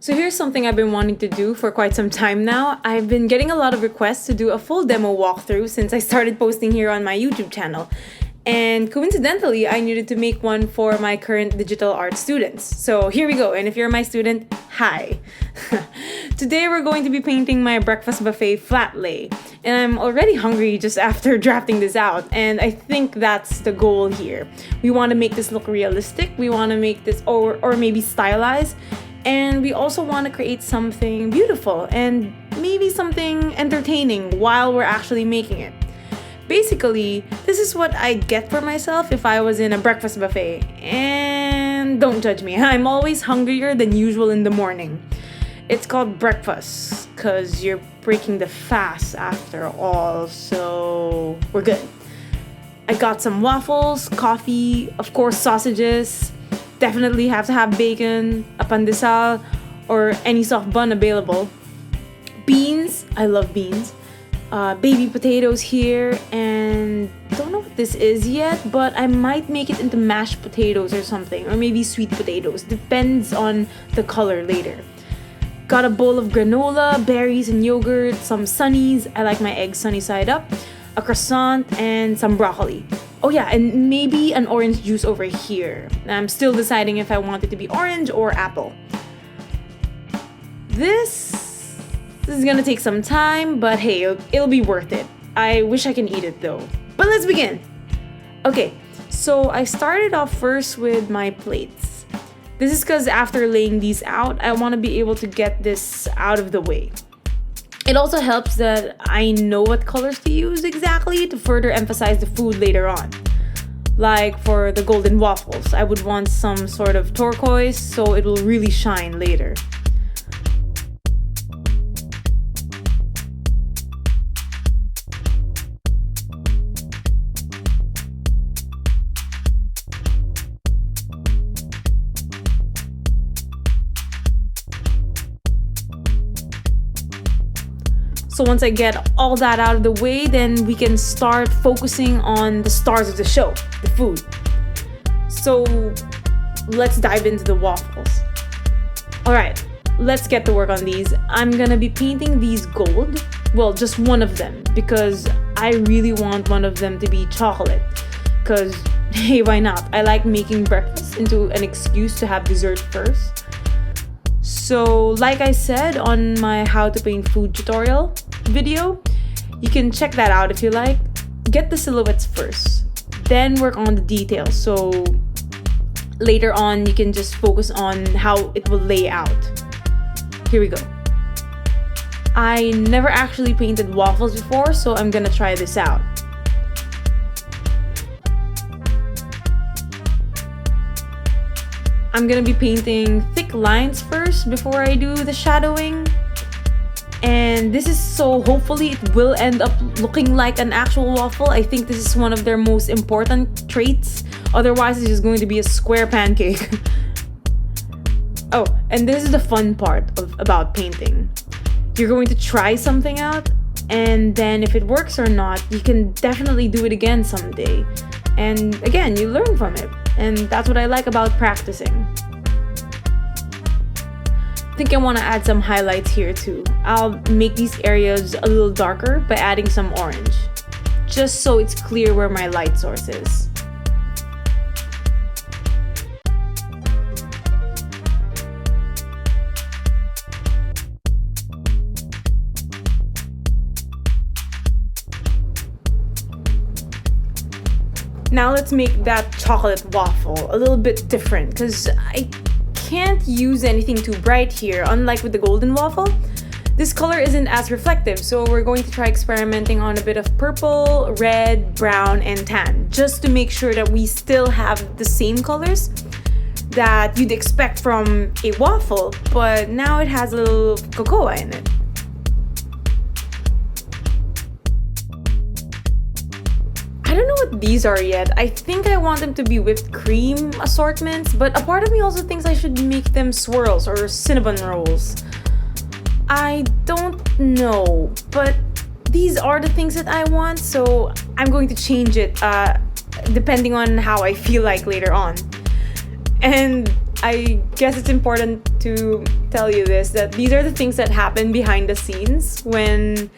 So here's something I've been wanting to do for quite some time now. I've been getting a lot of requests to do a full demo walkthrough since I started posting here on my YouTube channel. And coincidentally, I needed to make one for my current digital art students. So here we go. And if you're my student, hi. Today we're going to be painting my breakfast buffet flat lay. And I'm already hungry just after drafting this out. And I think that's the goal here. We want to make this look realistic. We want to make this or maybe stylized. And we also want to create something beautiful and maybe something entertaining while we're actually making it. Basically, this is what I'd get for myself if I was in a breakfast buffet. And don't judge me, I'm always hungrier than usual in the morning. It's called breakfast because you're breaking the fast after all, so we're good. I got some waffles, coffee, of course sausages. Definitely have to have bacon, a pandesal, or any soft bun available. Beans, I love beans. Baby potatoes here, and don't know what this is yet, but I might make it into mashed potatoes or something, or maybe sweet potatoes. Depends on the color later. Got a bowl of granola, berries and yogurt, some sunnies. I like my eggs sunny side up, a croissant, and some broccoli. Oh yeah, and maybe an orange juice over here. I'm still deciding if I want it to be orange or apple. This is gonna take some time, but hey, it'll be worth it. I wish I can eat it though. But let's begin. Okay, so I started off first with my plates. This is because after laying these out, I want to be able to get this out of the way. It also helps that I know what colors to use exactly to further emphasize the food later on. Like for the golden waffles, I would want some sort of turquoise so it will really shine later. So once I get all that out of the way, then we can start focusing on the stars of the show, the food. So let's dive into the waffles. All right, let's get to work on these. I'm gonna be painting these gold. Well, just one of them because I really want one of them to be chocolate. Because, hey, why not? I like making breakfast into an excuse to have dessert first. So like I said on my how to paint food tutorial video, you can check that out if you like. Get the silhouettes first, then work on the details. So later on you can just focus on how it will lay out. Here we go. I never actually painted waffles before, so I'm gonna try this out. I'm gonna be painting thick lines first before I do the shadowing. And this is so hopefully it will end up looking like an actual waffle. I think this is one of their most important traits. Otherwise, it's just going to be a square pancake. Oh, and this is the fun part about painting. You're going to try something out, and then if it works or not, you can definitely do it again someday. And again, you learn from it. And that's what I like about practicing. I think I want to add some highlights here too. I'll make these areas a little darker by adding some orange, just so it's clear where my light source is. Now let's make that chocolate waffle a little bit different because I can't use anything too bright here, unlike with the golden waffle. This color isn't as reflective, so we're going to try experimenting on a bit of purple, red, brown, and tan, just to make sure that we still have the same colors that you'd expect from a waffle, but now it has a little cocoa in it. I don't know what these are yet. I think I want them to be whipped cream assortments, but a part of me also thinks I should make them swirls or cinnamon rolls. I don't know, but these are the things that I want, so I'm going to change it depending on how I feel like later on. And I guess it's important to tell you this, that these are the things that happen behind the scenes when,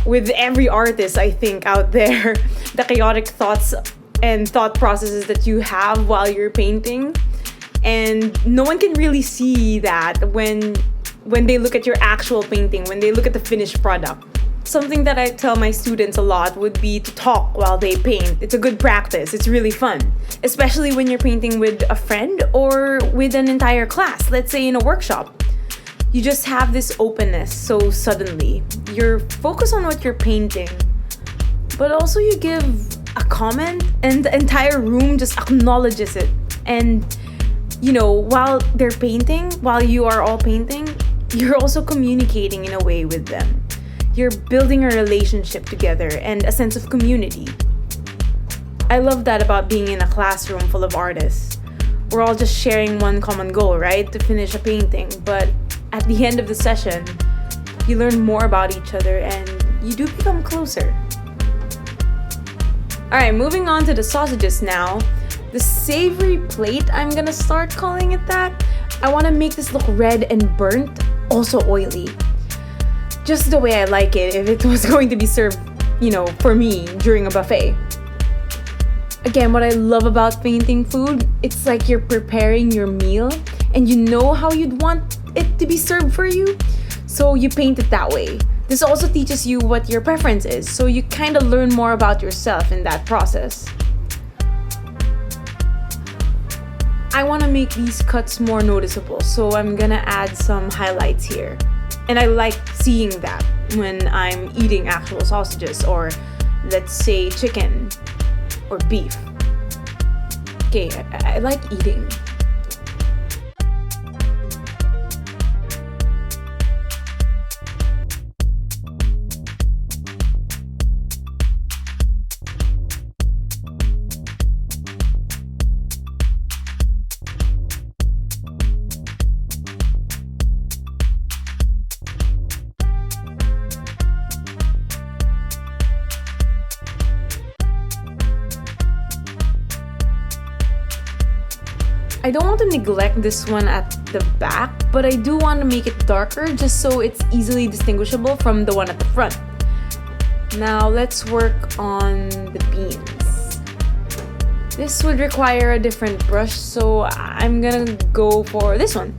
with every artist, I think, out there, the chaotic thoughts and thought processes that you have while you're painting. And no one can really see that when they look at your actual painting, when they look at the finished product. Something that I tell my students a lot would be to talk while they paint. It's a good practice. It's really fun, especially when you're painting with a friend or with an entire class, let's say in a workshop. You just have this openness so suddenly. You're focused on what you're painting, but also you give a comment and the entire room just acknowledges it. And while they're painting, while you are all painting, you're also communicating in a way with them. You're building a relationship together and a sense of community. I love that about being in a classroom full of artists. We're all just sharing one common goal, right? To finish a painting. But at the end of the session, you learn more about each other and you do become closer. Alright, moving on to the sausages now. The savory plate, I'm gonna start calling it that. I want to make this look red and burnt, also oily. Just the way I like it if it was going to be served, for me during a buffet. Again, what I love about painting food, it's like you're preparing your meal and you know how you'd want it to be served for you, so you paint it that way. This also teaches you what your preference is, so you kind of learn more about yourself in that process. I want to make these cuts more noticeable, so I'm gonna add some highlights here. And I like seeing that when I'm eating actual sausages or, let's say, chicken or beef. Okay, I like eating. I don't want to neglect this one at the back, but I do want to make it darker just so it's easily distinguishable from the one at the front. Now let's work on the beans. This would require a different brush, so I'm gonna go for this one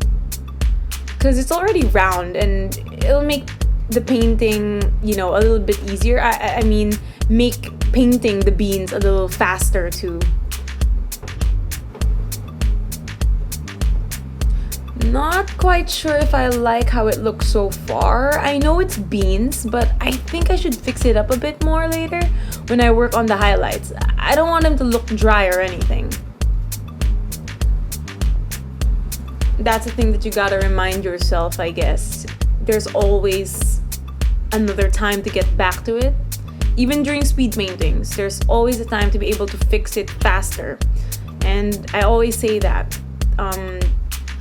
because it's already round and it'll make the painting, a little bit easier. I mean, make painting the beans a little faster too. Not quite sure if I like how it looks so far. I know it's beans, but I think I should fix it up a bit more later when I work on the highlights. I don't want them to look dry or anything. That's the thing that you gotta remind yourself, I guess. There's always another time to get back to it. Even during speed paintings, there's always a time to be able to fix it faster. And I always say that.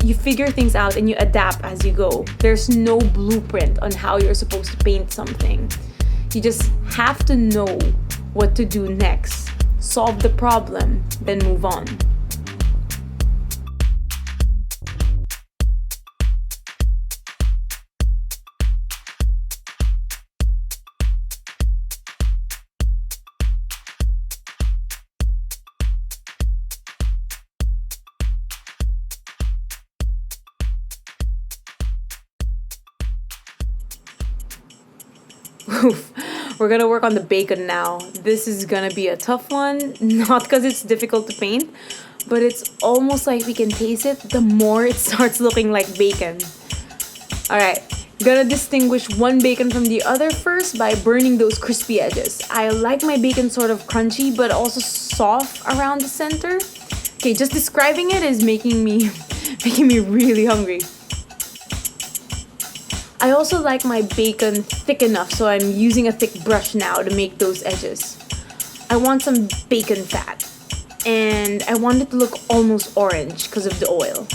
You figure things out and you adapt as you go. There's no blueprint on how you're supposed to paint something. You just have to know what to do next. Solve the problem, then move on. Oof. We're gonna work on the bacon now. This is gonna be a tough one, not because it's difficult to paint, but it's almost like we can taste it the more it starts looking like bacon. Alright, gonna distinguish one bacon from the other first by burning those crispy edges. I like my bacon sort of crunchy but also soft around the center. Okay, just describing it is making me really hungry. I also like my bacon thick enough, so I'm using a thick brush now to make those edges. I want some bacon fat, and I want it to look almost orange because of the oil.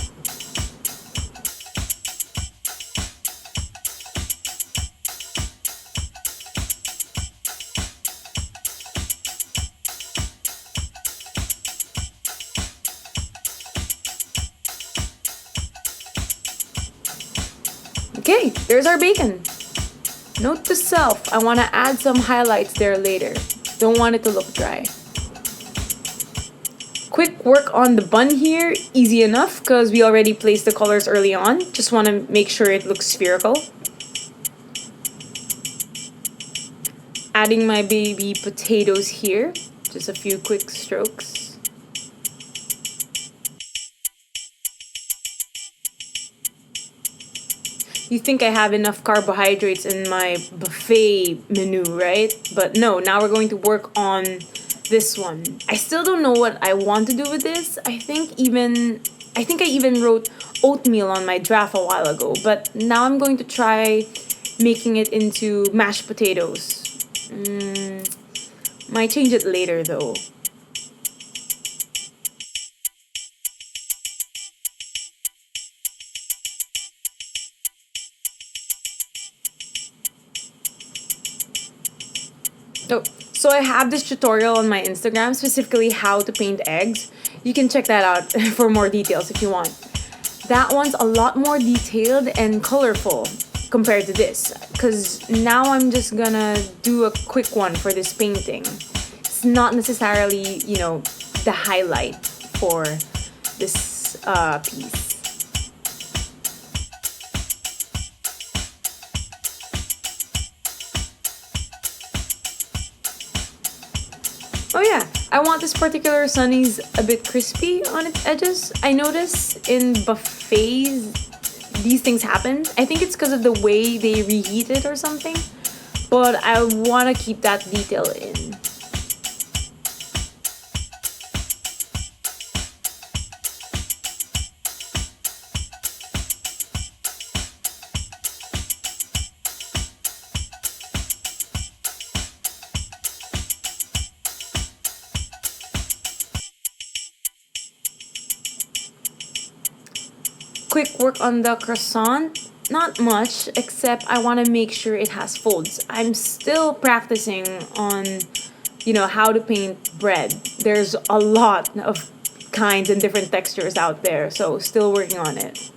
Okay, there's our bacon. Note to self, I want to add some highlights there later. Don't want it to look dry. Quick work on the bun here, easy enough because we already placed the colors early on. Just want to make sure it looks spherical. Adding my baby potatoes here, just a few quick strokes. You think I have enough carbohydrates in my buffet menu, right? But no, now we're going to work on this one. I still don't know what I want to do with this. I think I even wrote oatmeal on my draft a while ago, but now I'm going to try making it into mashed potatoes. Might change it later though. Oh, so I have this tutorial on my Instagram, specifically how to paint eggs. You can check that out for more details if you want. That one's a lot more detailed and colorful compared to this, because now I'm just gonna do a quick one for this painting. It's not necessarily, the highlight for this piece. Oh yeah, I want this particular sunnies a bit crispy on its edges. I notice in buffets these things happen. I think it's because of the way they reheat it or something, but I want to keep that detail in. Quick work on the croissant. Not much, except I want to make sure it has folds. I'm still practicing on, how to paint bread. There's a lot of kinds and different textures out there, so still working on it.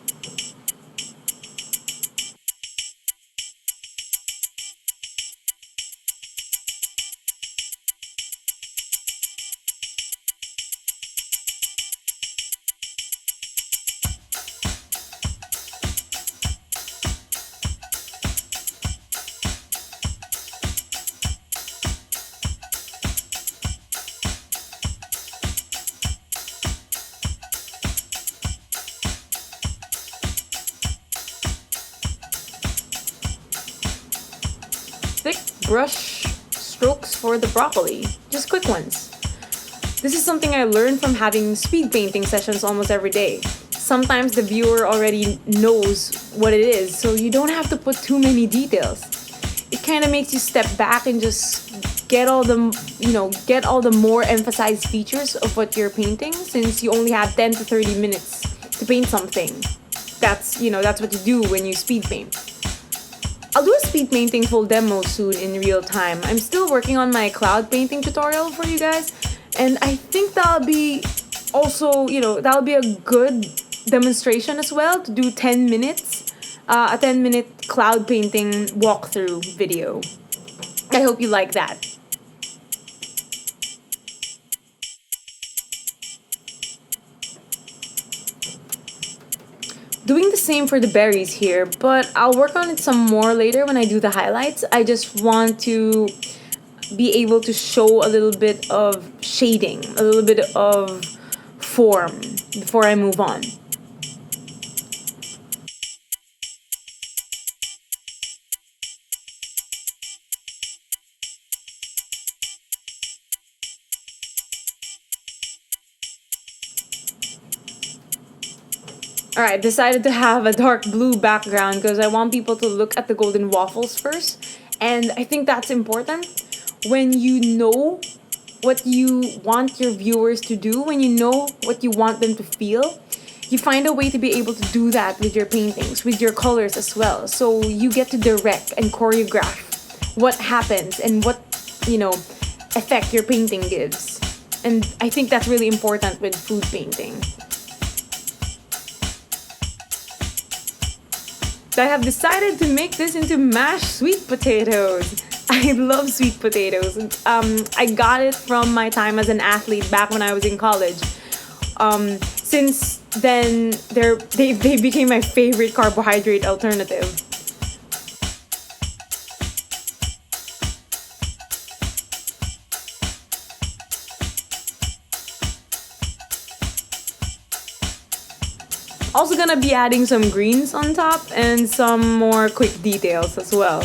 Thick brush strokes for the broccoli, just quick ones. This is something I learned from having speed painting sessions almost every day. Sometimes the viewer already knows what it is, so you don't have to put too many details. It kind of makes you step back and just get all the more emphasized features of what you're painting, since you only have 10 to 30 minutes to paint something. That's what you do when you speed paint. I'll do a speed painting full demo soon in real time. I'm still working on my cloud painting tutorial for you guys, and I think that'll be a good demonstration as well, to do 10 minutes, a 10-minute cloud painting walkthrough video. I hope you like that. Doing the same for the berries here, but I'll work on it some more later when I do the highlights. I just want to be able to show a little bit of shading, a little bit of form before I move on. Alright, decided to have a dark blue background because I want people to look at the golden waffles first. And I think that's important. When you know what you want your viewers to do, when you know what you want them to feel, you find a way to be able to do that with your paintings, with your colors as well. So you get to direct and choreograph what happens and what, effect your painting gives. And I think that's really important with food painting. I have decided to make this into mashed sweet potatoes. I love sweet potatoes. I got it from my time as an athlete back when I was in college. Since then, they became my favorite carbohydrate alternative. Also gonna be adding some greens on top and some more quick details as well.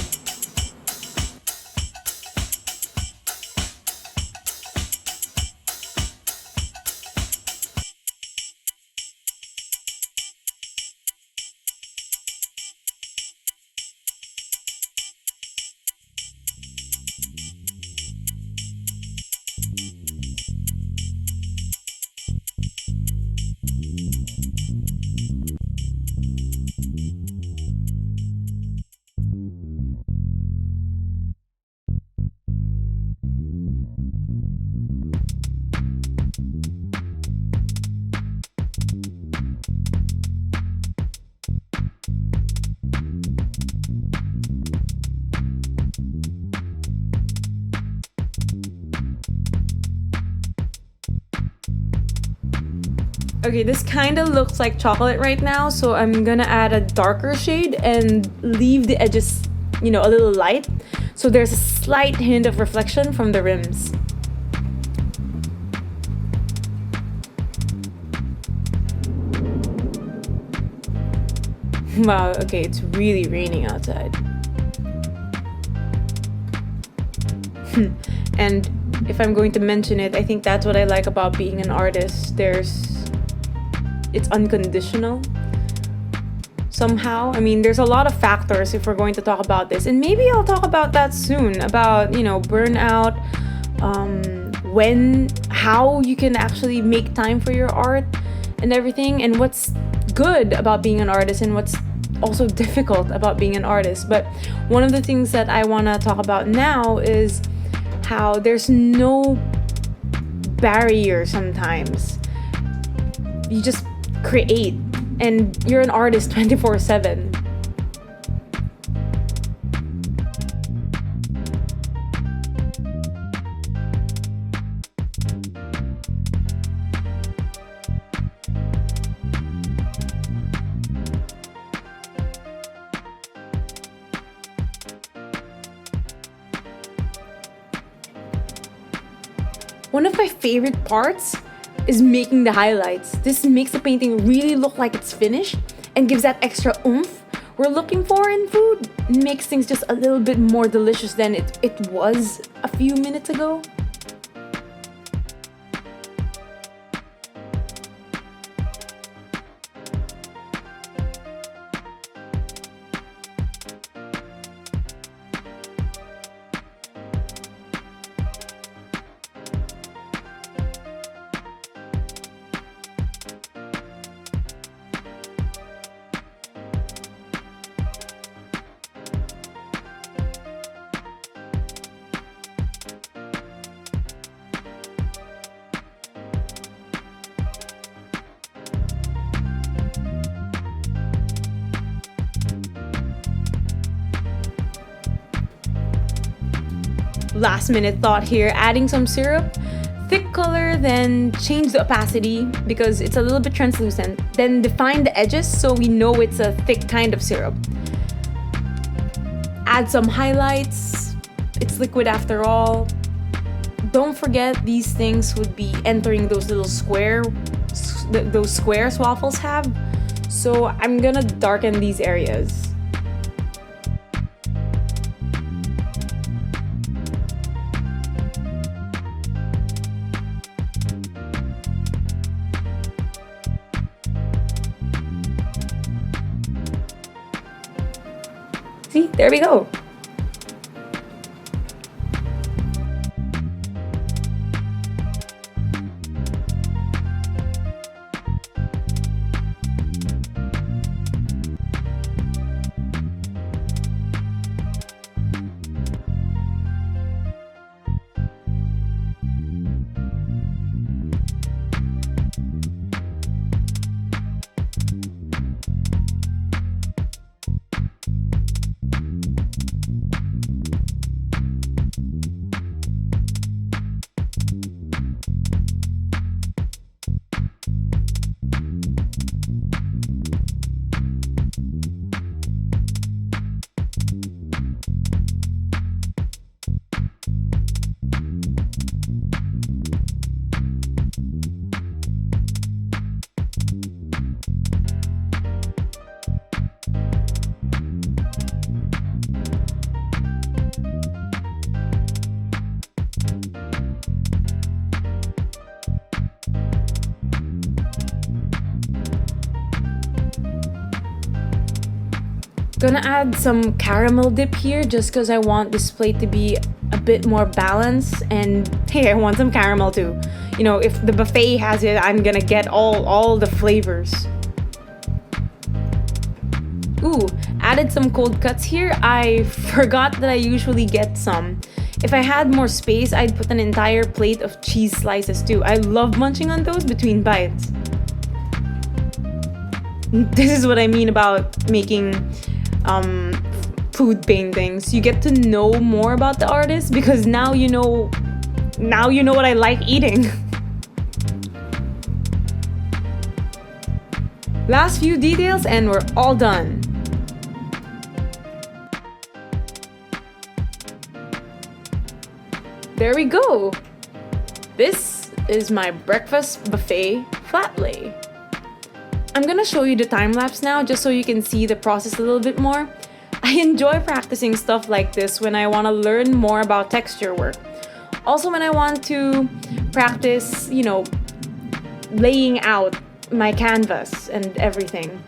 Okay, this kind of looks like chocolate right now, so I'm gonna add a darker shade and leave the edges, a little light. So there's a slight hint of reflection from the rims. Wow, okay, it's really raining outside. And if I'm going to mention it, I think that's what I like about being an artist. It's unconditional somehow. I mean, there's a lot of factors if we're going to talk about this, and maybe I'll talk about that soon, about burnout, how you can actually make time for your art and everything, and what's good about being an artist and what's also difficult about being an artist. But one of the things that I want to talk about now is how there's no barrier sometimes. You just create, and you're an artist 24/7. One of my favorite parts is making the highlights. This makes the painting really look like it's finished and gives that extra oomph we're looking for in food. It makes things just a little bit more delicious than it was a few minutes ago. Last minute thought here, adding some syrup, thick color, then change the opacity because it's a little bit translucent, then define the edges so we know it's a thick kind of syrup. Add some highlights, it's liquid after all. Don't forget these things would be entering those little those squares waffles have. So I'm gonna darken these areas. See, there we go. Gonna add some caramel dip here just because I want this plate to be a bit more balanced, and hey, I want some caramel too. You know, if the buffet has it, I'm gonna get all the flavors. Ooh, added some cold cuts here. I forgot that I usually get some. If I had more space, I'd put an entire plate of cheese slices too. I love munching on those between bites. This is what I mean about making food paintings. You get to know more about the artist because now you know what I like eating. Last few details and we're all done. There we go. This is my breakfast buffet flat lay. I'm gonna show you the time lapse now just so you can see the process a little bit more. I enjoy practicing stuff like this when I want to learn more about texture work. Also when I want to practice, laying out my canvas and everything.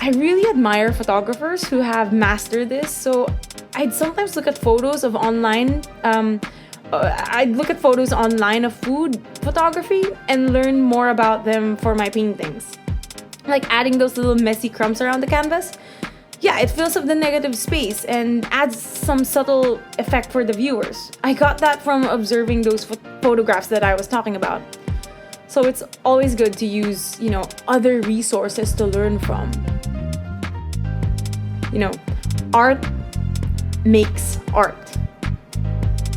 I really admire photographers who have mastered this, so I'd sometimes look at photos of online of food photography and learn more about them for my paintings. Like adding those little messy crumbs around the canvas. Yeah, it fills up the negative space and adds some subtle effect for the viewers. I got that from observing those photographs that I was talking about. So it's always good to use, other resources to learn from. Art makes art.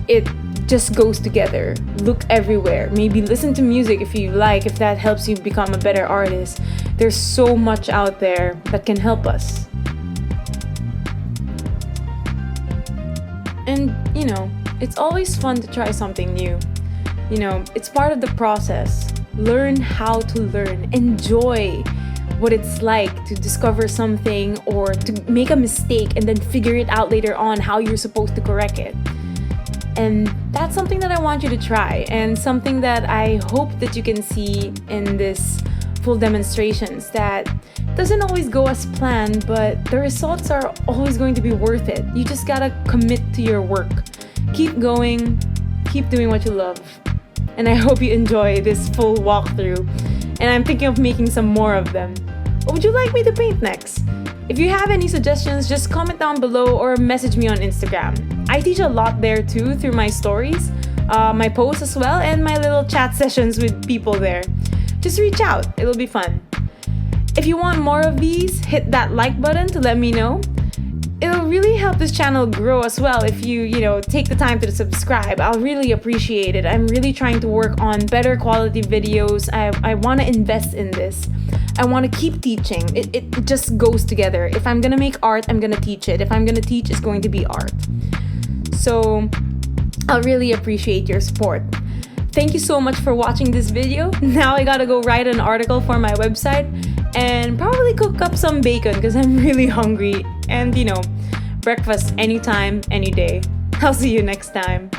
It just goes together. Look everywhere. Maybe listen to music if you like, if that helps you become a better artist. There's so much out there that can help us. And, it's always fun to try something new. It's part of the process. Learn how to learn. Enjoy what it's like to discover something or to make a mistake and then figure it out later on how you're supposed to correct it. And that's something that I want you to try, and something that I hope that you can see in this full demonstrations, that doesn't always go as planned, but the results are always going to be worth it. You just gotta commit to your work. Keep going, keep doing what you love. And I hope you enjoy this full walkthrough. And I'm thinking of making some more of them. What would you like me to paint next? If you have any suggestions, just comment down below or message me on Instagram. I teach a lot there too through my stories, my posts as well, and my little chat sessions with people there. Just reach out, it'll be fun. If you want more of these, hit that like button to let me know. It'll really help this channel grow as well if you take the time to subscribe. I'll really appreciate it. I'm really trying to work on better quality videos. I want to invest in this. I want to keep teaching. It just goes together. If I'm gonna make art, I'm gonna teach it. If I'm gonna teach, it's going to be art. So I'll really appreciate your support. Thank you so much for watching this video. Now I gotta go write an article for my website and probably cook up some bacon because I'm really hungry. And breakfast anytime, any day. I'll see you next time.